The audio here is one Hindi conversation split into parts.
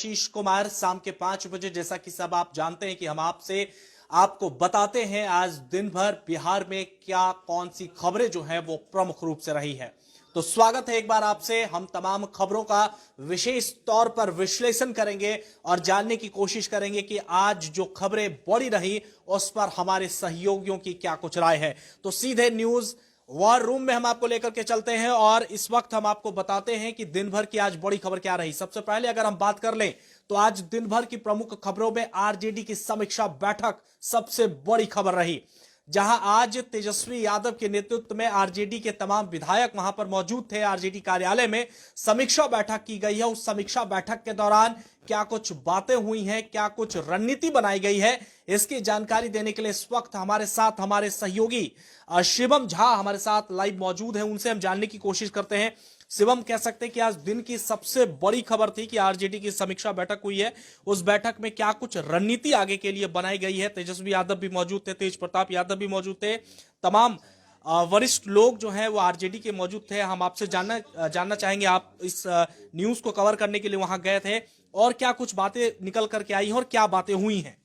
आशीष कुमार। शाम के 5 बजे जैसा कि सब आप जानते हैं कि हम आपको बताते हैं आज दिन भर बिहार में क्या कौन सी खबरें जो है वो प्रमुख रूप से रही है। तो स्वागत है एक बार आपसे। हम तमाम खबरों का विशेष तौर पर विश्लेषण करेंगे और जानने की कोशिश करेंगे कि आज जो खबरें बड़ी रही उस पर हमारे सहयोगियों की क्या कुछ राय है। तो सीधे न्यूज वॉर रूम में हम आपको लेकर के चलते हैं और इस वक्त हम आपको बताते हैं कि दिन भर की आज बड़ी खबर क्या रही। सबसे पहले अगर हम बात कर लें तो आज दिन भर की प्रमुख खबरों में आरजेडी की समीक्षा बैठक सबसे बड़ी खबर रही, जहां आज तेजस्वी यादव के नेतृत्व में आरजेडी के तमाम विधायक वहां पर मौजूद थे। आरजेडी कार्यालय में समीक्षा बैठक की गई है। उस समीक्षा बैठक के दौरान क्या कुछ बातें हुई हैं, क्या कुछ रणनीति बनाई गई है, इसकी जानकारी देने के लिए इस वक्त हमारे साथ हमारे सहयोगी शिवम झा हमारे साथ लाइव मौजूद है। उनसे हम जानने की कोशिश करते हैं। शिवम, कह सकते हैं कि आज दिन की सबसे बड़ी खबर थी कि आरजेडी की समीक्षा बैठक हुई है। उस बैठक में क्या कुछ रणनीति आगे के लिए बनाई गई है? तेजस्वी यादव भी मौजूद थे, तेज प्रताप यादव भी मौजूद थे, तमाम वरिष्ठ लोग जो हैं वो आरजेडी के मौजूद थे। हम आपसे जानना चाहेंगे, आप इस न्यूज को कवर करने के लिए वहां गए थे और क्या कुछ बातें निकल करके आई हैं और क्या बातें हुई हैं?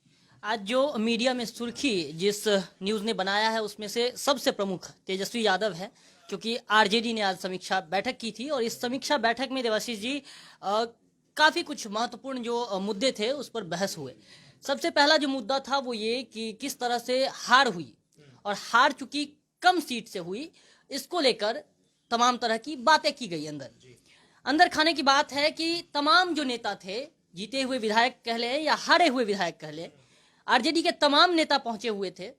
आज जो मीडिया में सुर्खी जिस न्यूज़ ने बनाया है उसमें से सबसे प्रमुख तेजस्वी यादव है, क्योंकि आरजेडी ने आज समीक्षा बैठक की थी और इस समीक्षा बैठक में देवाशीष जी काफ़ी कुछ महत्वपूर्ण जो मुद्दे थे उस पर बहस हुए। सबसे पहला जो मुद्दा था वो ये कि किस तरह से हार हुई और हार चूंकि कम सीट से हुई, इसको लेकर तमाम तरह की बातें की गई। अंदर खाने की बात है कि तमाम जो नेता थे, जीते हुए विधायक कह लें या हारे हुए विधायक कह लें, आरजेडी के तमाम नेता पहुंचे हुए थे।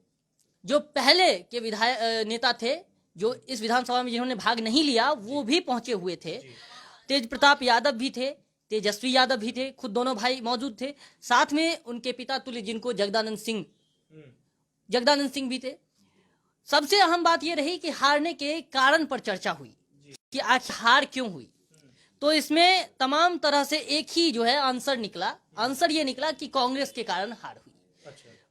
जो पहले के विधायक नेता थे जो इस विधानसभा में जिन्होंने भाग नहीं लिया वो भी पहुंचे हुए थे। तेज प्रताप यादव भी थे, तेजस्वी यादव भी थे, खुद दोनों भाई मौजूद थे। साथ में उनके पिता तुल्य जिनको जगदानंद सिंह भी थे। सबसे अहम बात यह रही कि हारने के कारण पर चर्चा हुई कि आखिर हार क्यों हुई। तो इसमें तमाम तरह से एक ही जो है आंसर निकला। आंसर ये निकला कि कांग्रेस के कारण हार हुई।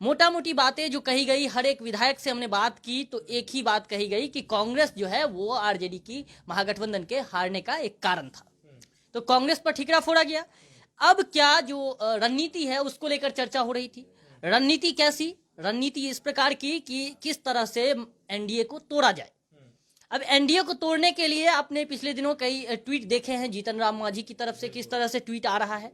मोटा मोटी बातें जो कही गई, हर एक विधायक से हमने बात की तो एक ही बात कही गई कि कांग्रेस जो है वो आरजेडी की महागठबंधन के हारने का एक कारण था। तो कांग्रेस पर ठिकरा फोड़ा गया। अब क्या जो रणनीति है उसको लेकर चर्चा हो रही थी। रणनीति कैसी? रणनीति इस प्रकार की कि किस तरह से एनडीए को तोड़ा जाए। अब एनडीए को तोड़ने के लिए आपने पिछले दिनों कई ट्वीट देखे हैं जीतन राम मांझी की तरफ से, किस तरह से ट्वीट आ रहा है।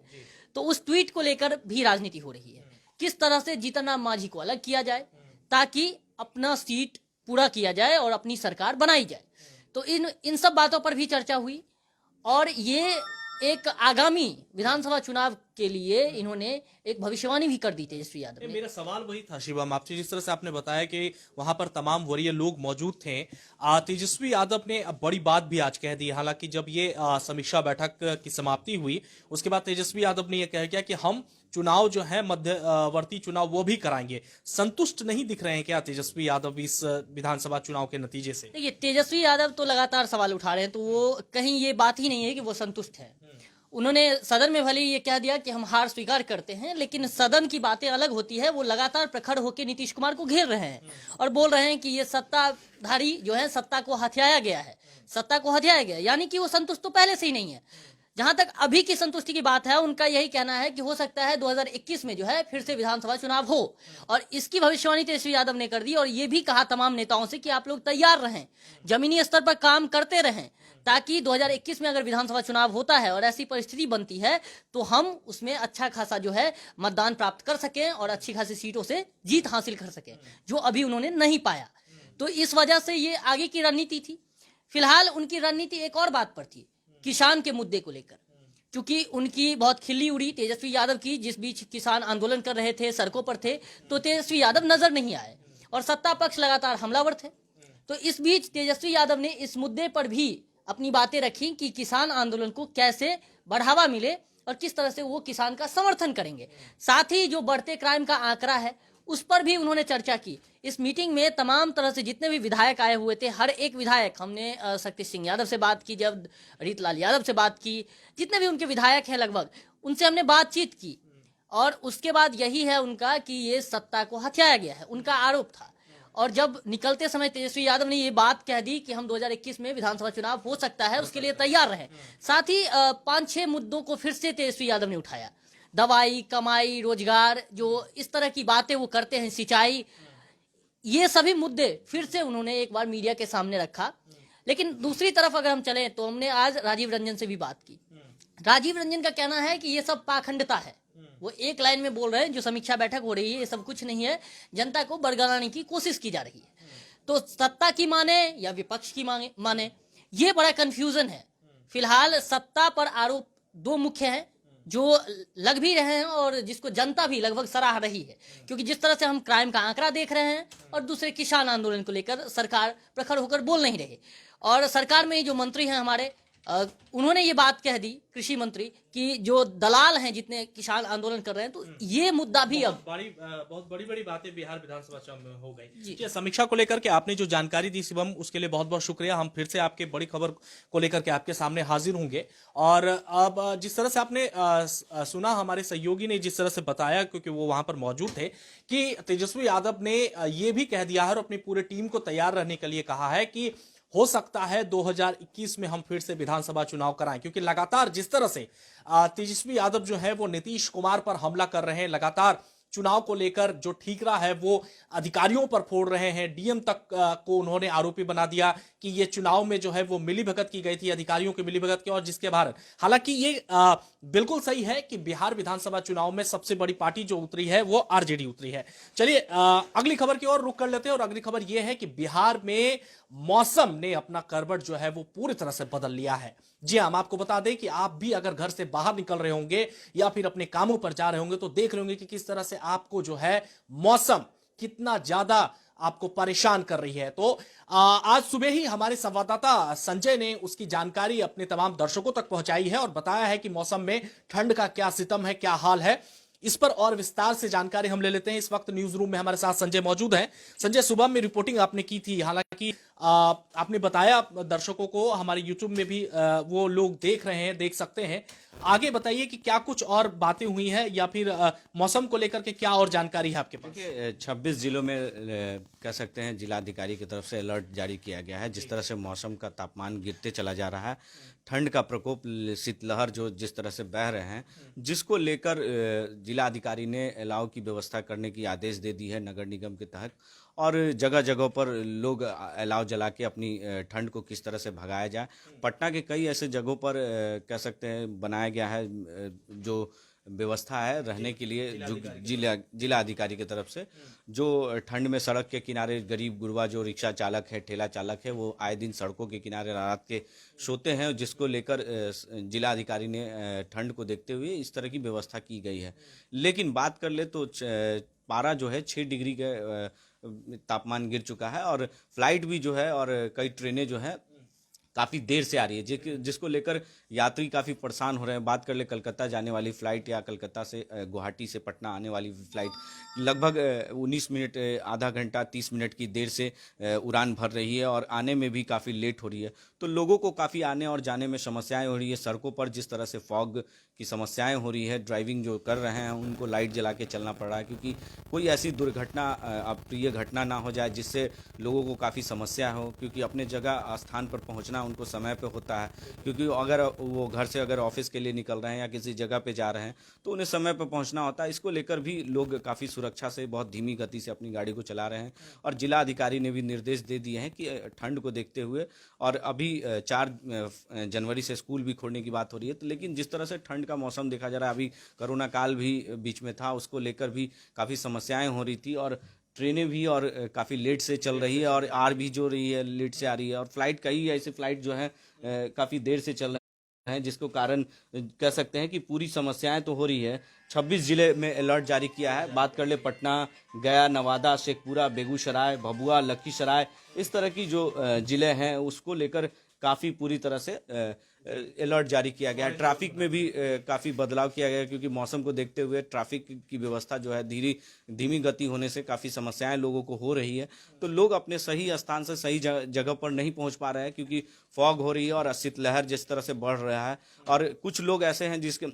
तो उस ट्वीट को लेकर भी राजनीति हो रही है, किस तरह से जीतन राम मांझी को अलग किया जाए ताकि अपना सीट पूरा किया जाए और अपनी सरकार बनाई जाए। तो इन सब बातों पर भी चर्चा हुई और ये एक आगामी विधानसभा चुनाव के लिए इन्होंने एक भविष्यवाणी भी कर दी तेजस्वी यादव ने। मेरा सवाल वही था शिवम आपसे, जिस तरह से आपने बताया कि वहां पर तमाम वरीय लोग मौजूद थे। तेजस्वी यादव ने बड़ी बात भी आज कह दी। हालांकि जब ये समीक्षा बैठक की समाप्ति हुई उसके बाद तेजस्वी यादव ने यह कह दिया कि हम चुनाव जो है मध्यवर्ती चुनाव वो भी कराएंगे। संतुष्ट नहीं दिख रहे हैं क्या तेजस्वी यादव इस विधानसभा चुनाव के नतीजे से? देखिए, तेजस्वी यादव तो लगातार सवाल उठा रहे हैं, तो वो कहीं ये बात ही नहीं है कि वो संतुष्ट है। उन्होंने सदन में भले ये कह दिया कि हम हार स्वीकार करते हैं, लेकिन सदन की बातें अलग होती है। वो लगातार प्रखर होकर नीतीश कुमार को घेर रहे हैं और बोल रहे हैं कि ये सत्ताधारी जो है सत्ता को हथियाया गया है, सत्ता को हथियाया गया, यानी कि वो संतुष्ट तो पहले से ही नहीं है। जहां तक अभी की संतुष्टि की बात है, उनका यही कहना है कि हो सकता है 2021 में जो है फिर से विधानसभा चुनाव हो और इसकी भविष्यवाणी तेजस्वी यादव ने कर दी। और ये भी कहा तमाम नेताओं से कि आप लोग तैयार रहें, जमीनी स्तर पर काम करते रहें, ताकि 2021 में अगर विधानसभा चुनाव होता है और ऐसी परिस्थिति बनती है तो हम उसमें अच्छा खासा जो है मतदान प्राप्त कर सकें और अच्छी खासी सीटों से जीत हासिल कर सकें, जो अभी उन्होंने नहीं पाया। तो इस वजह से ये आगे की रणनीति थी। फिलहाल उनकी रणनीति एक और बात पर थी, किसान के मुद्दे को लेकर, क्योंकि उनकी बहुत खिल्ली उड़ी तेजस्वी यादव की। जिस बीच किसान आंदोलन कर रहे थे, सड़कों पर थे, तो तेजस्वी यादव नजर नहीं आए और सत्ता पक्ष लगातार हमलावर थे। तो इस बीच तेजस्वी यादव ने इस मुद्दे पर भी अपनी बातें रखी कि किसान आंदोलन को कैसे बढ़ावा मिले और किस तरह से वो किसान का समर्थन करेंगे। साथ ही जो बढ़ते क्राइम का आंकड़ा है उस पर भी उन्होंने चर्चा की। इस मीटिंग में तमाम तरह से जितने भी विधायक आए हुए थे, हर एक विधायक, हमने शक्ति सिंह यादव से बात की, जब रीतलाल यादव से बात की, जितने भी उनके विधायक हैं लगभग, उनसे हमने बातचीत की। और उसके बाद यही है उनका कि ये सत्ता को हथियाया गया है, उनका आरोप था। और जब निकलते समय तेजस्वी यादव ने ये बात कह दी कि हम 2021 में विधानसभा चुनाव हो सकता है, उसके लिए तैयार रहे। साथ ही 5-6 मुद्दों को फिर से तेजस्वी यादव ने उठाया दवाई, कमाई, रोजगार, जो इस तरह की बातें वो करते हैं, सिंचाई, ये सभी मुद्दे फिर से उन्होंने एक बार मीडिया के सामने रखा। लेकिन दूसरी तरफ अगर हम चलें तो हमने आज राजीव रंजन से भी बात की। राजीव रंजन का कहना है कि ये सब पाखंडता है। वो एक लाइन में बोल रहे हैं, जो समीक्षा बैठक हो रही है ये सब कुछ नहीं है, जनता को बरगलाने की कोशिश की जा रही है। तो सत्ता की माने या विपक्ष की माने, ये बड़ा कंफ्यूजन है। फिलहाल सत्ता पर आरोप दो मुख्य हैं, जो लग भी रहे हैं और जिसको जनता भी लगभग सराह रही है, क्योंकि जिस तरह से हम क्राइम का आंकड़ा देख रहे हैं, और दूसरे किसान आंदोलन को लेकर सरकार प्रखर होकर बोल नहीं रही। और सरकार में जो मंत्री हैं हमारे, उन्होंने ये बात कह दी, कृषि मंत्री, कि जो दलाल हैं जितने किसान आंदोलन कर रहे हैं, तो ये मुद्दा भी अब बहुत बड़ी बड़ी बातें बिहार विधानसभा चुनाव में हो गई। समीक्षा को लेकर के आपने जो जानकारी दी शिवम, उसके लिए बहुत बहुत शुक्रिया। हम फिर से आपके बड़ी खबर को लेकर के आपके सामने हाजिर होंगे। और अब जिस तरह से आपने सुना, हमारे सहयोगी ने जिस तरह से बताया, क्योंकि वो वहां पर मौजूद थे, कि तेजस्वी यादव ने ये भी कह दिया है और अपनी पूरी टीम को तैयार रहने के लिए कहा है कि हो सकता है 2021 में हम फिर से विधानसभा चुनाव कराएं, क्योंकि लगातार जिस तरह से तेजस्वी यादव जो है वो नीतीश कुमार पर हमला कर रहे हैं, लगातार चुनाव को लेकर जो ठीकरा है वो अधिकारियों पर फोड़ रहे हैं। डीएम तक को उन्होंने आरोपी बना दिया कि ये चुनाव में जो है वो मिलीभगत की गई थी, अधिकारियों की मिलीभगत की, और जिसके बाद हालांकि ये बिल्कुल सही है कि बिहार विधानसभा चुनाव में सबसे बड़ी पार्टी जो उतरी है वो आरजेडी उतरी है। चलिए अगली खबर की ओर रुख कर लेते हैं, और अगली खबर यह है कि बिहार में मौसम ने अपना करवट जो है वो पूरी तरह से बदल लिया है। जी हम आपको बता दें कि आप भी अगर घर से बाहर निकल रहे होंगे या फिर अपने कामों पर जा रहे होंगे तो देख रहे होंगे कि किस तरह से आपको जो है मौसम कितना ज्यादा आपको परेशान कर रही है। तो आज सुबह ही हमारे संवाददाता संजय ने उसकी जानकारी अपने तमाम दर्शकों तक पहुंचाई है और बताया है कि मौसम में ठंड का क्या सितम है, क्या हाल है। इस पर और विस्तार से जानकारी हम ले लेते हैं। इस वक्त न्यूज रूम में हमारे साथ संजय मौजूद हैं। संजय, सुबह में रिपोर्टिंग आपने की थी, हालांकि आपने बताया दर्शकों को, हमारे यूट्यूब में भी वो लोग देख रहे हैं, देख सकते हैं। आगे बताइए कि क्या कुछ और बातें हुई हैं, या फिर मौसम को लेकर के क्या और जानकारी है आपके पास? 26 जिलों में कह सकते हैं जिलाधिकारी की तरफ से अलर्ट जारी किया गया है। जिस तरह से मौसम का तापमान गिरते चला जा रहा है, ठंड का प्रकोप, शीतलहर जो जिस तरह से बह रहे हैं, जिसको लेकर जिलाधिकारी ने अलाव की व्यवस्था करने की आदेश दे दी है नगर निगम के तहत। और जगह जगह पर लोग अलाव जला के अपनी ठंड को किस तरह से भगाया जाए। पटना के कई ऐसे जगहों पर कह सकते हैं बनाया गया है जो व्यवस्था है रहने के लिए, जो जिला अधिकारी की तरफ से, जो ठंड में सड़क के किनारे गरीब गुरबा जो रिक्शा चालक है, ठेला चालक है, वो आए दिन सड़कों के किनारे रात के सोते हैं, जिसको लेकर जिला अधिकारी ने ठंड को देखते हुए इस तरह की व्यवस्था की गई है। लेकिन बात कर ले तो पारा जो है 6 डिग्री के तापमान गिर चुका है, और फ्लाइट भी जो है और कई ट्रेनें जो है काफ़ी देर से आ रही है, जिसको लेकर यात्री काफ़ी परेशान हो रहे हैं। बात कर ले कलकत्ता जाने वाली फ़्लाइट या कलकत्ता से गुवाहाटी से पटना आने वाली फ़्लाइट लगभग 19 मिनट, आधा घंटा 30 मिनट की देर से उड़ान भर रही है, और आने में भी काफ़ी लेट हो रही है। तो लोगों को काफ़ी आने और जाने में समस्याएं हो रही है। सड़कों पर जिस तरह से फॉग की समस्याएं हो रही है, ड्राइविंग जो कर रहे हैं उनको लाइट जला के चलना पड़ रहा है, क्योंकि कोई ऐसी दुर्घटना, अप्रिय घटना ना हो जाए जिससे लोगों को काफ़ी समस्या हो, क्योंकि अपने जगह स्थान पर पहुंचना उनको समय पे होता है। क्योंकि अगर वो घर से अगर ऑफिस के लिए निकल रहे हैं या किसी जगह पे जा रहे हैं तो उन्हें समय पे पहुंचना होता है। इसको लेकर भी लोग काफ़ी सुरक्षा से बहुत धीमी गति से अपनी गाड़ी को चला रहे हैं, और जिला अधिकारी ने भी निर्देश दे दिए हैं कि ठंड को देखते हुए, और अभी 4 जनवरी से स्कूल भी खोलने की बात हो रही है। तो लेकिन जिस तरह से ठंड का मौसम देखा जा रहा है, अभी कोरोना काल भी बीच में था, उसको लेकर भी काफ़ी समस्याएं हो रही थी, और ट्रेनें भी और काफ़ी लेट से चल रही है, और आर भी जो रही है लेट से आ रही है, और फ्लाइट कई ऐसे फ्लाइट जो है काफ़ी देर से चल रहे हैं, जिसको कारण कह सकते हैं कि पूरी समस्याएं तो हो रही है। 26 जिले में अलर्ट जारी किया है। बात कर ले पटना, गया, नवादा, शेखपुरा, बेगूसराय, भभुआ, लखीसराय, इस तरह की जो जिले हैं उसको लेकर काफ़ी पूरी तरह से अलर्ट जारी किया गया है। ट्रैफिक में भी काफ़ी बदलाव किया गया है, क्योंकि मौसम को देखते हुए ट्रैफिक की व्यवस्था जो है धीमी गति होने से काफ़ी समस्याएं लोगों को हो रही है। तो लोग अपने सही स्थान से सही जगह पर नहीं पहुंच पा रहे हैं, क्योंकि फॉग हो रही है और शीतलहर जिस तरह से बढ़ रहा है। और कुछ लोग ऐसे हैं जिसके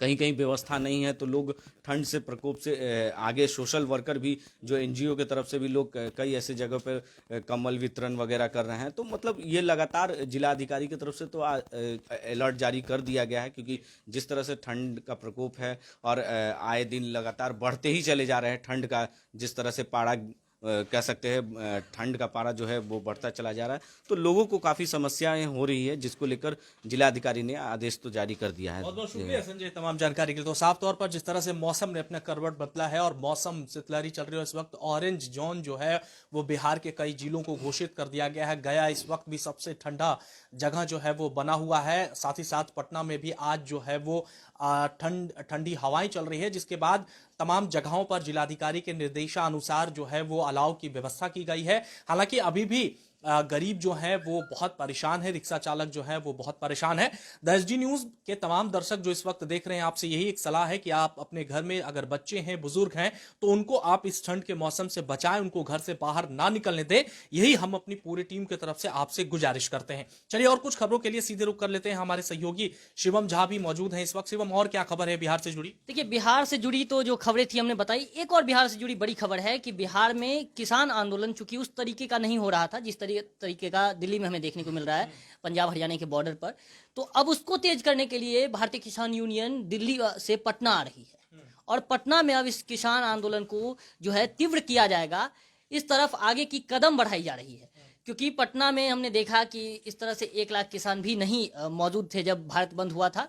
कहीं कहीं व्यवस्था नहीं है, तो लोग ठंड से प्रकोप से आगे सोशल वर्कर भी जो एनजीओ के तरफ से भी लोग कई ऐसे जगह पर कंबल वितरण वगैरह कर रहे हैं। तो मतलब ये लगातार जिलाधिकारी की तरफ से तो अलर्ट जारी कर दिया गया है, क्योंकि जिस तरह से ठंड का प्रकोप है और आए दिन लगातार बढ़ते ही चले जा रहे हैं। ठंड का जिस तरह से पारा कह सकते हैं, ठंड का पारा जो है वो बढ़ता चला जा रहा है, तो लोगों को काफ़ी समस्याएं हो रही है, जिसको लेकर जिलाधिकारी ने आदेश तो जारी कर दिया है। बहुत बहुत शुक्रिया संजय तमाम जानकारी के लिए। तो साफ तौर पर जिस तरह से मौसम ने अपना करवट बदला है और मौसम शीतलहरी चल रही है, इस वक्त ऑरेंज जोन जो है वो बिहार के कई जिलों को घोषित कर दिया गया है। गया इस वक्त भी सबसे ठंडा जगह जो है वो बना हुआ है। साथ ही साथ पटना में भी आज जो है वो ठंडी हवाएं चल रही है, जिसके बाद तमाम जगहों पर जिलाधिकारी के निर्देशानुसार जो है वो अलाव की व्यवस्था की गई है। हालांकि अभी भी गरीब जो है वो बहुत परेशान है, रिक्शा चालक जो है वो बहुत परेशान है। द एसडी न्यूज के तमाम दर्शक जो इस वक्त देख रहे हैं, आपसे यही एक सलाह है कि आप अपने घर में अगर बच्चे हैं, बुजुर्ग हैं, तो उनको आप इस ठंड के मौसम से बचाएं, उनको घर से बाहर ना निकलने दें। यही हम अपनी पूरी टीम की तरफ से आपसे गुजारिश करते हैं। चलिए और कुछ खबरों के लिए सीधे रुख कर लेते हैं। हमारे सहयोगी शिवम झा भी मौजूद हैं इस वक्त। शिवम, और क्या खबर है बिहार से जुड़ी? देखिए, बिहार से जुड़ी तो जो खबरें थी हमने बताई, एक और बिहार से जुड़ी बड़ी खबर है कि बिहार में किसान आंदोलन चूंकि उस तरीके का नहीं हो रहा था जिस तरीके का दिल्ली में हमें देखने को मिल रहा है, पंजाब हरियाणा के बॉर्डर पर, तो अब उसको तेज करने के लिए भारतीय किसान यूनियन दिल्ली से पटना आ रही है और पटना में अब इस किसान आंदोलन को जो है तीव्र किया जाएगा। इस तरफ आगे की कदम बढ़ाई जा रही है, क्योंकि पटना में हमने देखा कि इस तरह से 1 लाख किसान भी नहीं मौजूद थे जब भारत बंद हुआ था।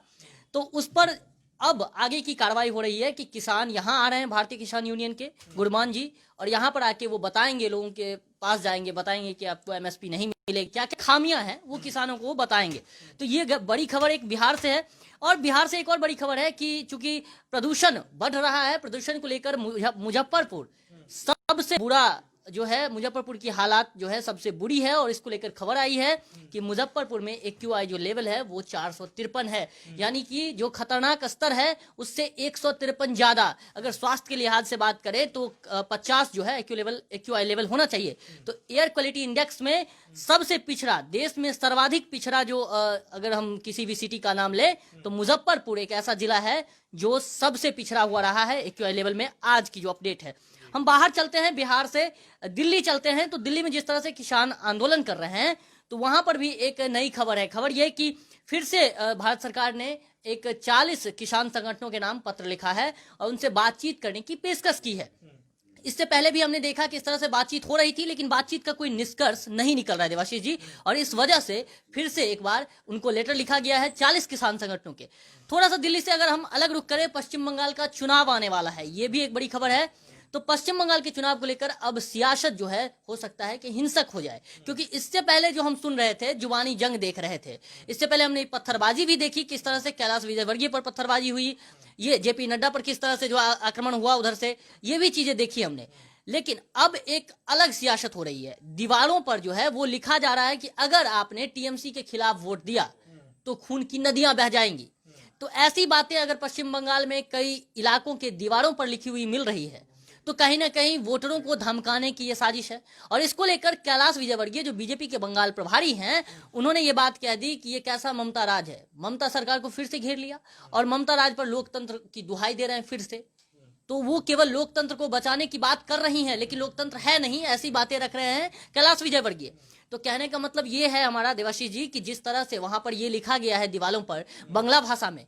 तो उस पर अब आगे की कार्रवाई हो रही है कि किसान यहाँ आ रहे हैं, भारतीय किसान यूनियन के गुरमान जी, और यहाँ पर आके वो बताएंगे, लोगों के पास जाएंगे, बताएंगे कि आपको एमएसपी नहीं मिलेगी, क्या क्या खामियां हैं वो किसानों को बताएंगे। तो ये बड़ी खबर एक बिहार से है। और बिहार से एक और बड़ी खबर है कि चूंकि प्रदूषण बढ़ रहा है, प्रदूषण को लेकर मुजफ्फरपुर सबसे बुरा जो है, मुजफ्फरपुर की हालात जो है सबसे बुरी है। और इसको लेकर खबर आई है कि मुजफ्फरपुर में AQI जो लेवल है वो 453 है, यानी कि जो खतरनाक स्तर है उससे 153 ज्यादा। अगर स्वास्थ्य के लिहाज से बात करें तो 50 जो है AQI लेवल होना चाहिए। तो एयर क्वालिटी इंडेक्स में सबसे पिछड़ा, देश में सर्वाधिक पिछड़ा जो अगर हम किसी भी सिटी का नाम ले तो मुजफ्फरपुर एक ऐसा जिला है जो सबसे पिछड़ा हुआ रहा है AQI लेवल में। आज की जो अपडेट है, हम बाहर चलते हैं, बिहार से दिल्ली चलते हैं। तो दिल्ली में जिस तरह से किसान आंदोलन कर रहे हैं, तो वहां पर भी एक नई खबर है। खबर यह कि फिर से भारत सरकार ने एक 40 किसान संगठनों के नाम पत्र लिखा है और उनसे बातचीत करने की पेशकश की है। इससे पहले भी हमने देखा कि इस तरह से बातचीत हो रही थी, लेकिन बातचीत का कोई निष्कर्ष नहीं निकल रहा है देवाशीष जी, और इस वजह से फिर से एक बार उनको लेटर लिखा गया है 40 किसान संगठनों के। थोड़ा सा दिल्ली से अगर हम अलग रुख करें, पश्चिम बंगाल का चुनाव आने वाला है, ये भी एक बड़ी खबर है। तो पश्चिम बंगाल के चुनाव को लेकर अब सियासत जो है हो सकता है कि हिंसक हो जाए, क्योंकि इससे पहले जो हम सुन रहे थे, जुबानी जंग देख रहे थे, इससे पहले हमने पत्थरबाजी भी देखी, किस तरह से कैलाश विजयवर्गीय पर पत्थरबाजी हुई, ये जेपी नड्डा पर किस तरह से जो आक्रमण हुआ उधर से, ये भी चीजें देखी हमने। लेकिन अब एक अलग सियासत हो रही है, दीवारों पर जो है वो लिखा जा रहा है कि अगर आपने टीएमसी के खिलाफ वोट दिया तो खून की नदियां बह जाएंगी। तो ऐसी बातें अगर पश्चिम बंगाल में कई इलाकों के दीवारों पर लिखी हुई मिल रही है, तो कहीं ना कहीं वोटरों को धमकाने की यह साजिश है। और इसको लेकर कैलाश विजयवर्गीय जो बीजेपी के बंगाल प्रभारी हैं, उन्होंने ये बात कह दी कि ये कैसा ममता राज है, ममता सरकार को फिर से घेर लिया और ममता राज पर लोकतंत्र की दुहाई दे रहे हैं फिर से। तो वो केवल लोकतंत्र को बचाने की बात कर रही हैं, लेकिन लोकतंत्र है नहीं, ऐसी बातें रख रहे हैं कैलाश विजयवर्गीय। तो कहने का मतलब ये है हमारा देवाशीष जी कि जिस तरह से वहां पर ये लिखा गया है दीवारों पर बांग्ला भाषा में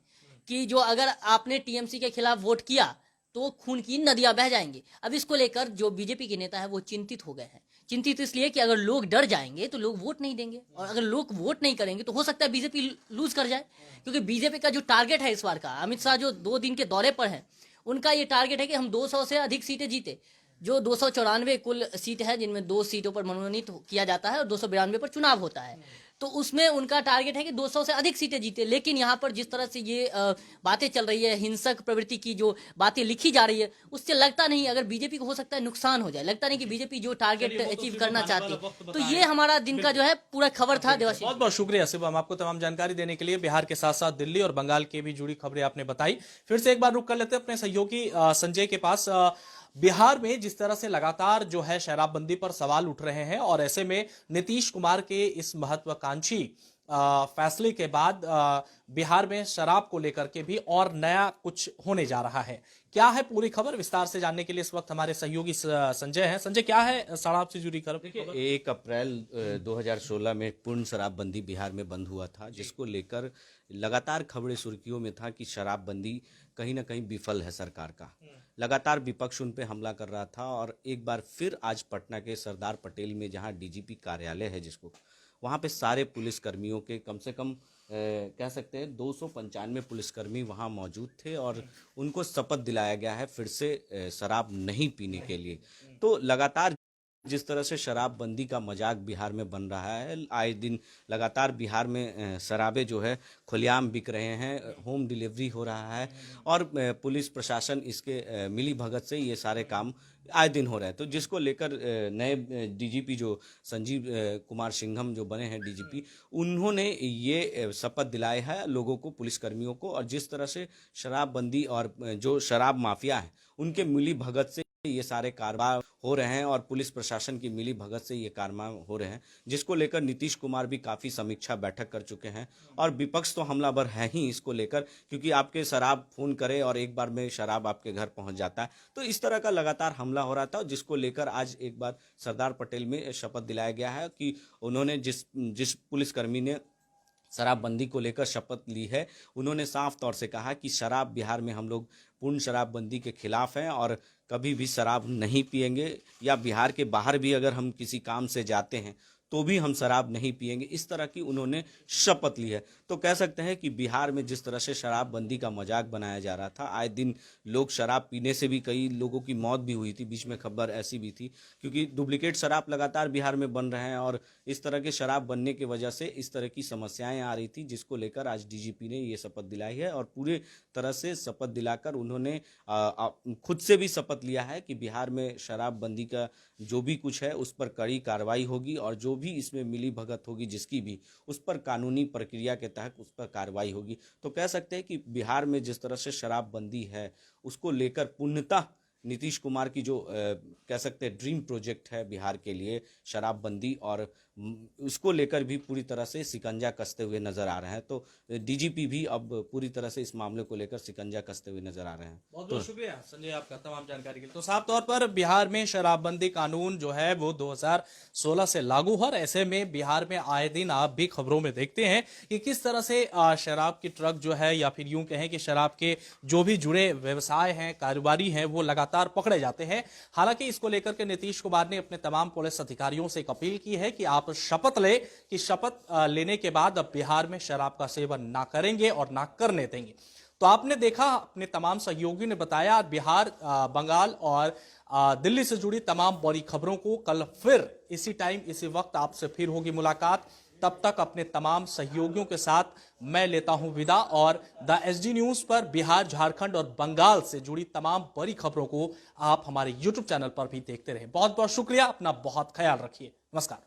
कि जो अगर आपने टीएमसी के खिलाफ वोट किया तो खून की नदियां बह जाएंगी। अब इसको लेकर जो बीजेपी के नेता है वो चिंतित हो गए हैं। चिंतित इसलिए कि अगर लोग डर जाएंगे तो लोग वोट नहीं देंगे, और अगर लोग वोट नहीं करेंगे तो हो सकता है बीजेपी लूज कर जाए। क्योंकि बीजेपी का जो टारगेट है इस बार का, अमित शाह जो 2 दिन के दौरे पर हैं, उनका ये टारगेट है कि हम 200 से अधिक सीटें जीते। जो 294 कुल सीट है, जिनमें 2 सीटों पर मनोनीत किया जाता है और 292 पर चुनाव होता है, तो उसमें उनका टारगेट है कि 200 से अधिक सीटें जीते। लेकिन यहाँ पर जिस तरह से ये बातें चल रही है, हिंसक प्रवृत्ति की जो बातें लिखी जा रही है, उससे लगता नहीं, अगर बीजेपी को हो सकता है नुकसान हो जाए, लगता नहीं कि बीजेपी जो टारगेट अचीव करना चाहती है। तो ये हमारा दिन का जो है पूरा खबर था। देवाशीष, बहुत बहुत शुक्रिया शिवम, आपको तमाम जानकारी देने के लिए। बिहार के साथ साथ दिल्ली और बंगाल के भी जुड़ी खबरें आपने बताई। फिर से एक बार रुक कर लेते हैं अपने सहयोगी संजय के पास। बिहार में जिस तरह से लगातार जो है शराबबंदी पर सवाल उठ रहे हैं, और ऐसे में नीतीश कुमार के इस महत्वाकांक्षी फैसले के बाद बिहार में शराब को लेकर के भी और नया कुछ होने जा रहा है। क्या है पूरी खबर, विस्तार से जानने के लिए इस वक्त हमारे सहयोगी संजय हैं। संजय, क्या है शराब से जुड़ी खबर? देखिए, 1 अप्रैल 2016 में पूर्ण शराबबंदी बिहार में बंद हुआ था, जिसको लेकर लगातार खबरें सुर्खियों में था कि शराबबंदी कहीं ना कहीं विफल है सरकार का। लगातार विपक्ष उन पे हमला कर रहा था और एक बार फिर आज पटना के सरदार पटेल में, जहां डीजीपी कार्यालय है जिसको, वहां पे सारे पुलिसकर्मियों के कम से कम कह सकते हैं 295 पुलिसकर्मी वहां मौजूद थे और उनको शपथ दिलाया गया है फिर से शराब नहीं पीने के लिए। तो लगातार जिस तरह से शराबबंदी का मजाक बिहार में बन रहा है, आए दिन लगातार बिहार में शराबें जो है खुलेआम बिक रहे हैं, होम डिलीवरी हो रहा है और पुलिस प्रशासन इसके मिली भगत से ये सारे काम आए दिन हो रहे हैं। तो जिसको लेकर नए डीजीपी जो संजीव कुमार सिंघम जो बने हैं डीजीपी, उन्होंने ये शपथ दिलाया है लोगों को, पुलिसकर्मियों को। और जिस तरह से शराबबंदी और जो शराब माफिया है उनके मिली भगत से ये सारे कारोबार हो रहे हैं और पुलिस प्रशासन की मिली भगत से ये कारोबार हो रहे हैं, जिसको लेकर नीतीश कुमार भी काफी समीक्षा बैठक कर चुके हैं। और विपक्ष तो हमलावर है ही इसको लेकर, क्योंकि आपके शराब फोन करे और एक बार में शराब आपके घर पहुंच जाता है। तो इस तरह का लगातार हमला हो रहा था, जिसको लेकर आज एक बार सरदार पटेल में शपथ दिलाया गया है कि उन्होंने जिस पुलिसकर्मी ने शराबबंदी को लेकर शपथ ली है, उन्होंने साफ तौर से कहा कि शराब बिहार में हम लोग पूर्ण शराबबंदी के खिलाफ हैं और कभी भी शराब नहीं पिएंगे, या बिहार के बाहर भी अगर हम किसी काम से जाते हैं तो भी हम शराब नहीं पिएंगे। इस तरह की उन्होंने शपथ ली है। तो कह सकते हैं कि बिहार में जिस तरह से शराबबंदी का मजाक बनाया जा रहा था, आए दिन लोग शराब पीने से भी कई लोगों की मौत भी हुई थी, बीच में खबर ऐसी भी थी, क्योंकि डुप्लीकेट शराब लगातार बिहार में बन रहे हैं और इस तरह के शराब बनने की वजह से इस तरह की समस्याएं आ रही थी, जिसको लेकर आज डीजीपी ने ये शपथ दिलाई है। और पूरे तरह से शपथ दिलाकर उन्होंने खुद से भी शपथ लिया है कि बिहार में शराबबंदी का जो भी कुछ है उस पर कड़ी कार्रवाई होगी और जो भी इसमें मिली भगत होगी जिसकी भी, उस पर कानूनी प्रक्रिया के तहत उस पर कार्रवाई होगी। तो कह सकते हैं कि बिहार में जिस तरह से शराबबंदी है उसको लेकर पूर्णतः नीतीश कुमार की जो कह सकते हैं ड्रीम प्रोजेक्ट है बिहार के लिए शराबबंदी, और उसको लेकर भी पूरी तरह से शिकंजा कसते हुए नजर आ रहे हैं। तो डीजीपी भी अब पूरी तरह से इस मामले को लेकर शिकंजा कसते हुए नजर आ रहे हैं। बहुत बहुत शुक्रिया संजय आपका तमाम जानकारी के लिए। तो साफ तौर पर बिहार में शराबबंदी कानून जो है वो 2016 से लागू है। ऐसे में बिहार में आए दिन आप भी खबरों में देखते हैं कि किस तरह से शराब की ट्रक जो है, या फिर यूं कहें कि शराब के जो भी जुड़े व्यवसाय हैं, कारोबारी हैं, वो लगातार पकड़े जाते हैं। हालांकि इसको लेकर के नीतीश कुमार ने अपने तमाम पुलिस अधिकारियों से एक अपील की है कि आप शपथ ले कि शपथ लेने के बाद अब बिहार में शराब का सेवन ना करेंगे और ना करने देंगे। तो आपने देखा, अपने तमाम सहयोगियों ने बताया, बिहार, बंगाल और दिल्ली से जुड़ी तमाम बड़ी खबरों को कल फिर इसी टाइम इसी वक्त आपसे फिर होगी मुलाकात। तब तक अपने तमाम सहयोगियों के साथ मैं लेता हूं विदा और द एसडी न्यूज पर बिहार, झारखंड और बंगाल से जुड़ी तमाम बड़ी खबरों को आप हमारे यूट्यूब चैनल पर भी देखते रहे। बहुत बहुत शुक्रिया, अपना बहुत ख्याल रखिए। नमस्कार।